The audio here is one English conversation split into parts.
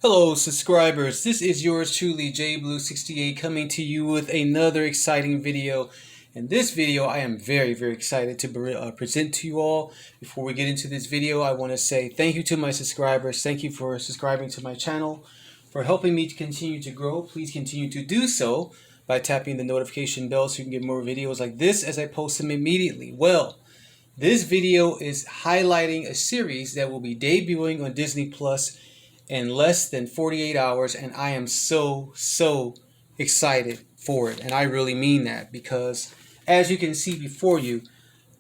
Hello subscribers, this is yours truly JBlue68 coming to you with another exciting video. In this video I am very excited to present to you all. Before we get into this video, I want to say thank you to my subscribers. Thank you for subscribing to my channel, for helping me to continue to grow. Please continue to do so by tapping the notification bell so you can get more videos like this as I post them immediately. Well, this video is highlighting a series that will be debuting on Disney Plus in less than 48 hours, and I am so excited for it. And I really mean that, because as you can see before you,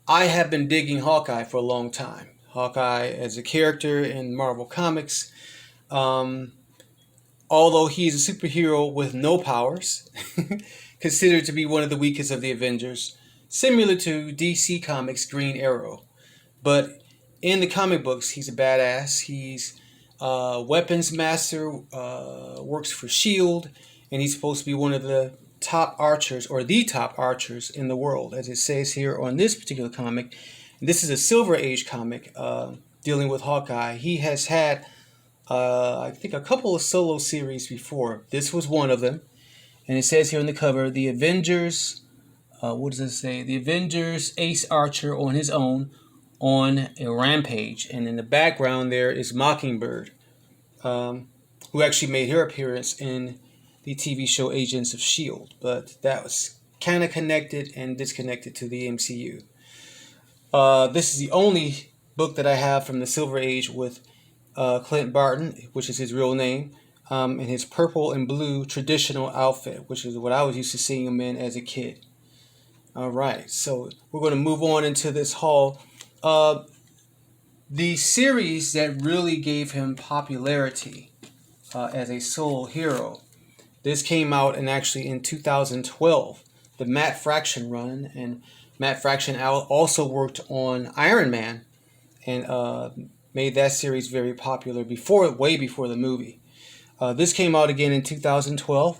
I have been digging Hawkeye for a long time. Hawkeye as a character in Marvel Comics, although he's a superhero with no powers, considered to be one of the weakest of the Avengers, similar to DC Comics' Green Arrow. But in the comic books, he's a badass. He's weapons master, works for S.H.I.E.L.D., and he's supposed to be one of the top archers, or the top archers in the world, as it says here on this particular comic. And this is a Silver Age comic dealing with Hawkeye. He has had, I think, a couple of solo series before. This was one of them. And it says here on the cover, the Avengers, what does it say? The Avengers Ace Archer on his own on a rampage. And in the background there is Mockingbird, who actually made her appearance in the TV show Agents of S.H.I.E.L.D. But that was kind of connected and disconnected to the MCU. This is the only book that I have from the Silver Age with Clint Barton, which is his real name, in his purple and blue traditional outfit, which is what I was used to seeing him in as a kid. Alright, so we're going to move on into this haul. The series that really gave him popularity as a solo hero, this came out actually in 2012, the Matt Fraction run, and Matt Fraction also worked on Iron Man and made that series very popular way before the movie. This came out again in 2012.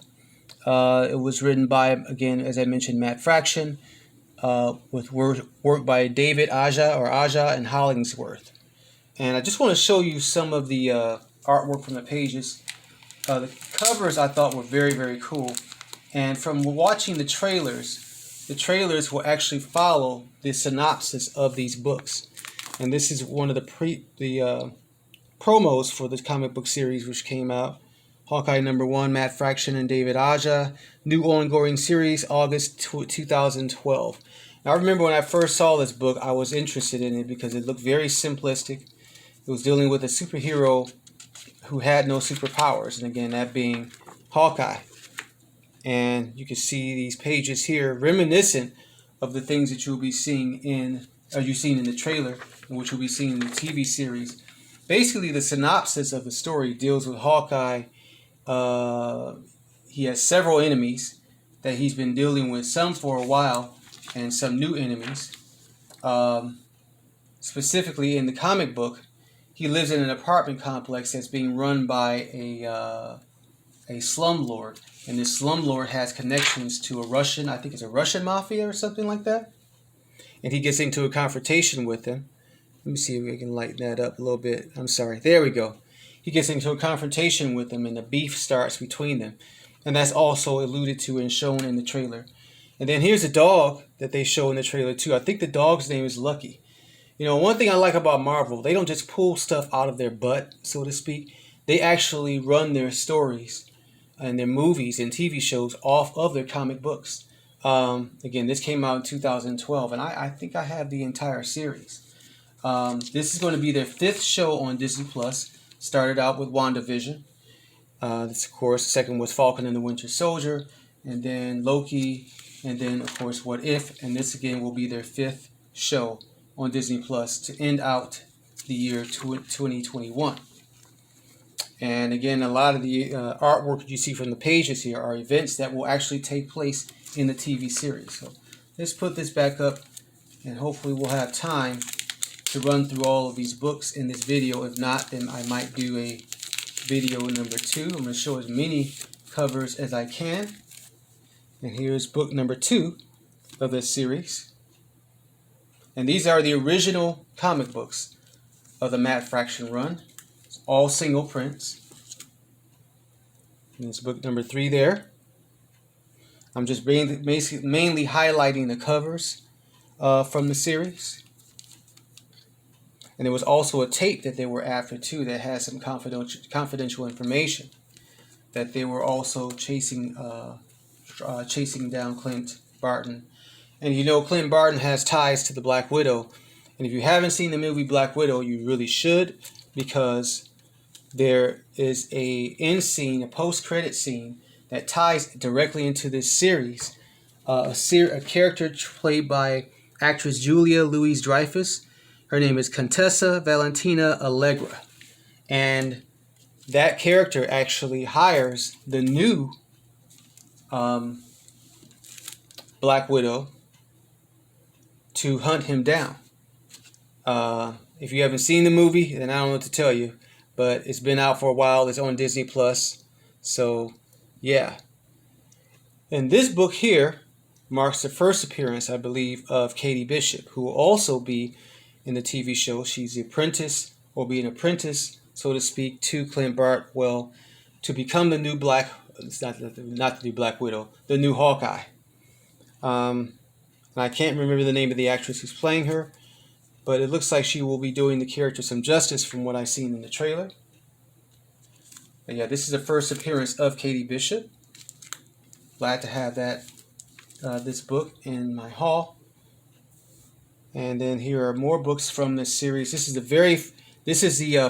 It was written by, again, as I mentioned, Matt Fraction, with work by David Aja and Hollingsworth. And I just want to show you some of the artwork from the pages. The covers I thought were very cool. And from watching the trailers will actually follow the synopsis of these books. And this is one of the promos for this comic book series which came out. Hawkeye #1, Matt Fraction and David Aja. New ongoing series, August 2012. Now, I remember when I first saw this book, I was interested in it because it looked very simplistic. It was dealing with a superhero who had no superpowers, and again, that being Hawkeye. And you can see these pages here reminiscent of the things that you'll be seeing you've seen in the trailer, and which you'll be seeing in the TV series. Basically, the synopsis of the story deals with Hawkeye. He has several enemies that he's been dealing with, some for a while and some new enemies. Specifically in the comic book, he lives in an apartment complex that's being run by a slumlord, and this slumlord has connections to a Russian, I think it's a Russian mafia or something like that, and he gets into a confrontation with them. Let me see if we can lighten that up a little bit. I'm sorry, there we go. He gets into a confrontation with them, and the beef starts between them. And that's also alluded to and shown in the trailer. And then here's a dog that they show in the trailer too. I think the dog's name is Lucky. You know, one thing I like about Marvel, they don't just pull stuff out of their butt, so to speak. They actually run their stories and their movies and TV shows off of their comic books. Again, this came out in 2012, and I think I have the entire series. This is going to be their 5th show on Disney Plus. Started out with WandaVision. This, of course, the second was Falcon and the Winter Soldier, and then Loki, and then, of course, What If, and this again will be their 5th show on Disney Plus to end out the year 2021. And again, a lot of the artwork you see from the pages here are events that will actually take place in the TV series. So let's put this back up, and hopefully we'll have time to run through all of these books in this video. If not, then I might do a video number 2. I'm going to show as many covers as I can. And here's book number 2 of this series. And these are the original comic books of the Matt Fraction run. It's all single prints. And it's book number 3 there. I'm just mainly highlighting the covers from the series. And there was also a tape that they were after too that had some confidential information that they were also chasing down Clint Barton. And you know Clint Barton has ties to the Black Widow. And if you haven't seen the movie Black Widow, you really should, because there is a end scene, a post-credit scene that ties directly into this series. A character played by actress Julia Louis-Dreyfus. Her name is Contessa Valentina Allegra. And that character actually hires the new Black Widow to hunt him down. If you haven't seen the movie, then I don't know what to tell you. But it's been out for a while. It's on Disney Plus. So, yeah. And this book here marks the first appearance, I believe, of Katie Bishop, who will also be in the TV show. She's the apprentice, or be an apprentice, so to speak, to Clint Barton. Well, to become the new it's not the new Black Widow, the new Hawkeye. And I can't remember the name of the actress who's playing her, but it looks like she will be doing the character some justice from what I've seen in the trailer. But yeah, this is the first appearance of Katie Bishop. Glad to have that this book in my haul. And then here are more books from this series. This is the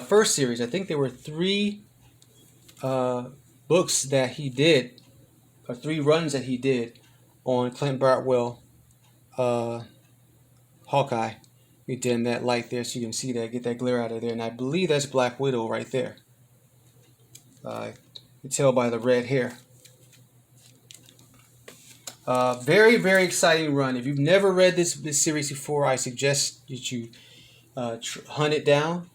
first series. I think there were 3 books that he did, or 3 runs that he did on Clint Bartwell Hawkeye. We dim that light there so you can see that, get that glare out of there. And I believe that's Black Widow right there. You can tell by the red hair. Very, very exciting run. If you've never read this series before, I suggest that you hunt it down.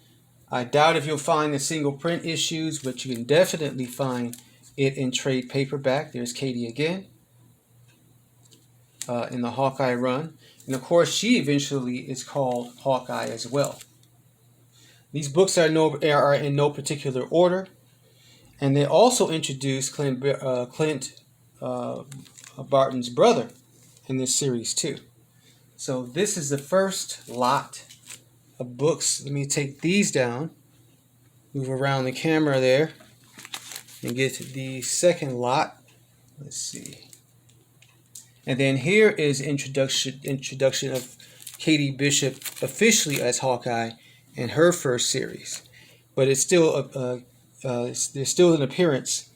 I doubt if you'll find the single print issues, but you can definitely find it in trade paperback. There's Katie again in the Hawkeye run. And of course, she eventually is called Hawkeye as well. These books are in no particular order. And they also introduce Clint Barton's brother in this series too. So this is the first lot of books. Let me take these down, move around the camera there, and get to the second lot. Let's see. And then here is introduction of Katie Bishop officially as Hawkeye in her first series. But it's still there's still an appearance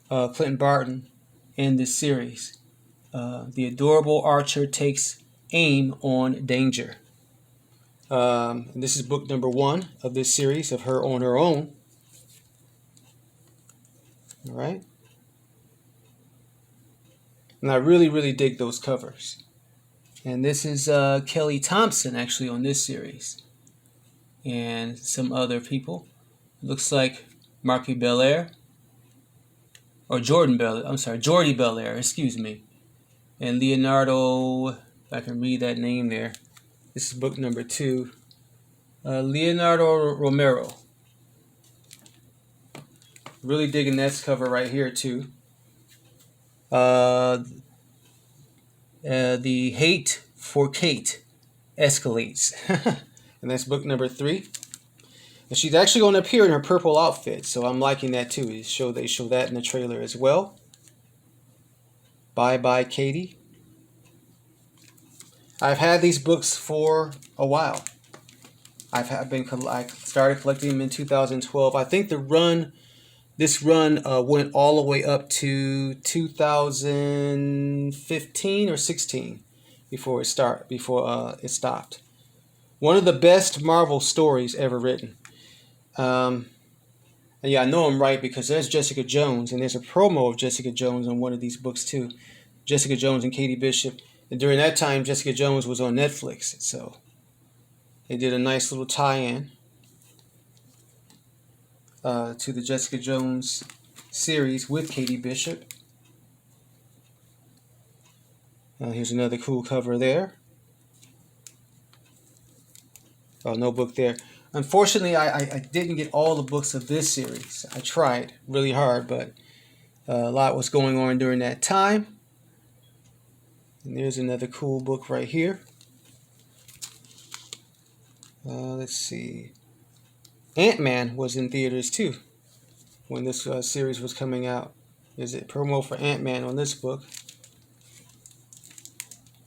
of Clint Barton in this series. The adorable archer takes aim on danger. And this is book number 1 of this series of her on her own. All right. And I really, really dig those covers. And this is Kelly Thompson actually on this series. And some other people. It looks like Marky Belair. Or Jordan Belair. I'm sorry, Jordy Belair, excuse me. And Leonardo, if I can read that name there. This is book number 2. Leonardo Romero. Really digging that cover right here too. The hate for Kate escalates. And that's book number 3. And she's actually going to appear in her purple outfit, so I'm liking that too. They show that in the trailer as well. Bye bye Katie. I've had these books for a while. I started collecting them in 2012. I think this run went all the way up to 2015 or 16 before it stopped. One of the best Marvel stories ever written. And yeah, I know I'm right because there's Jessica Jones, and there's a promo of Jessica Jones on one of these books too. Jessica Jones and Katie Bishop. And during that time, Jessica Jones was on Netflix, so they did a nice little tie-in to the Jessica Jones series with Katie Bishop. Here's another cool cover there. Oh, no book there. Unfortunately, I didn't get all the books of this series. I tried really hard, but A lot was going on during that time. And there's another cool book right here. Let's see. Ant-Man was in theaters too when this series was coming out. There's a promo for Ant-Man on this book.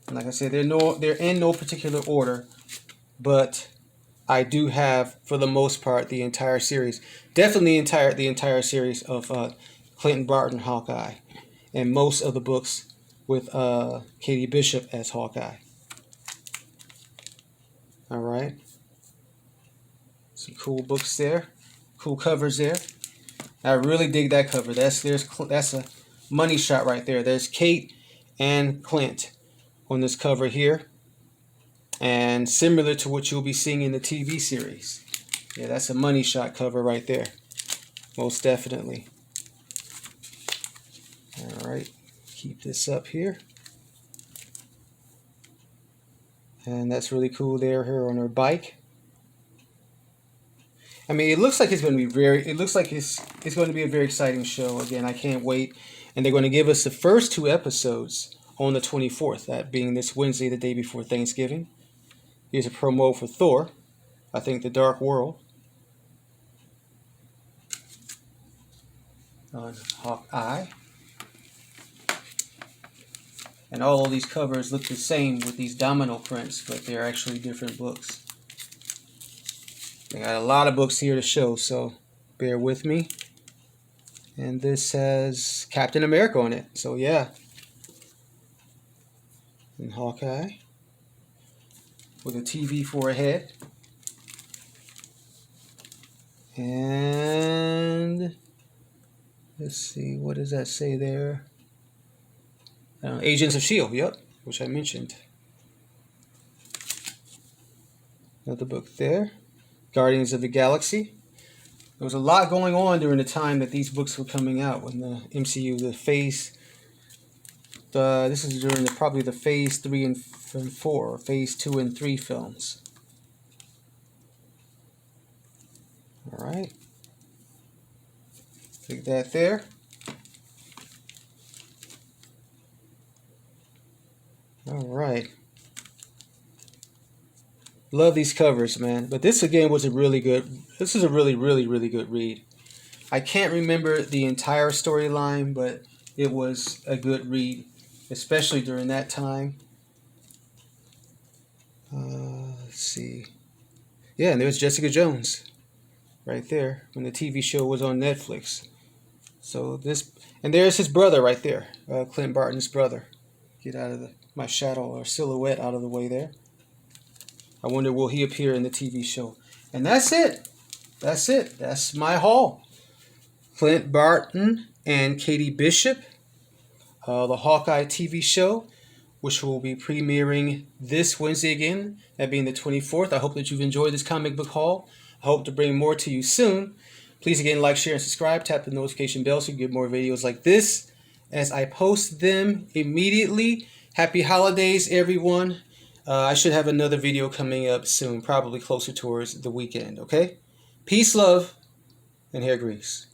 And like I said, they're in no particular order, but I do have, for the most part, the entire series. Definitely the entire series of Clinton Barton Hawkeye, and most of the books with Katie Bishop as Hawkeye. All right. Some cool books there, cool covers there. I really dig that cover. That's a money shot right there. There's Kate and Clint on this cover here, and similar to what you'll be seeing in the TV series. Yeah, that's a money shot cover right there, most definitely. All right, keep this up here, and that's really cool there. Here on her bike. I mean, it looks like it's going to be it's going to be a very exciting show. Again, I can't wait. And they're going to give us the first 2 episodes on the 24th, that being this Wednesday, the day before Thanksgiving. Here's a promo for Thor, I think The Dark World, on Hawkeye. And all of these covers look the same with these domino prints, but they're actually different books. I got a lot of books here to show, so bear with me. And this has Captain America on it, so yeah. And Hawkeye with a TV for a head. And let's see, what does that say there? Agents of S.H.I.E.L.D., yep, which I mentioned. Another book there. Guardians of the Galaxy. There was a lot going on during the time that these books were coming out when the MCU, this is during probably the Phase 3 and 4, or Phase 2 and 3 films. All right. Take that there. All right. Love these covers, man. But this again was a really good. This is a really good read. I can't remember the entire storyline, but it was a good read, especially during that time. Let's see. Yeah, and there's Jessica Jones, right there, when the TV show was on Netflix. So this, and there's his brother right there, Clint Barton's brother. Get out of my shadow or silhouette out of the way there. I wonder, will he appear in the TV show? And that's it. That's it. That's my haul. Clint Barton and Katie Bishop, the Hawkeye TV show, which will be premiering this Wednesday again, that being the 24th. I hope that you've enjoyed this comic book haul. I hope to bring more to you soon. Please again, like, share, and subscribe. Tap the notification bell so you get more videos like this as I post them immediately. Happy holidays, everyone. I should have another video coming up soon, probably closer towards the weekend, okay? Peace, love, and hair grease.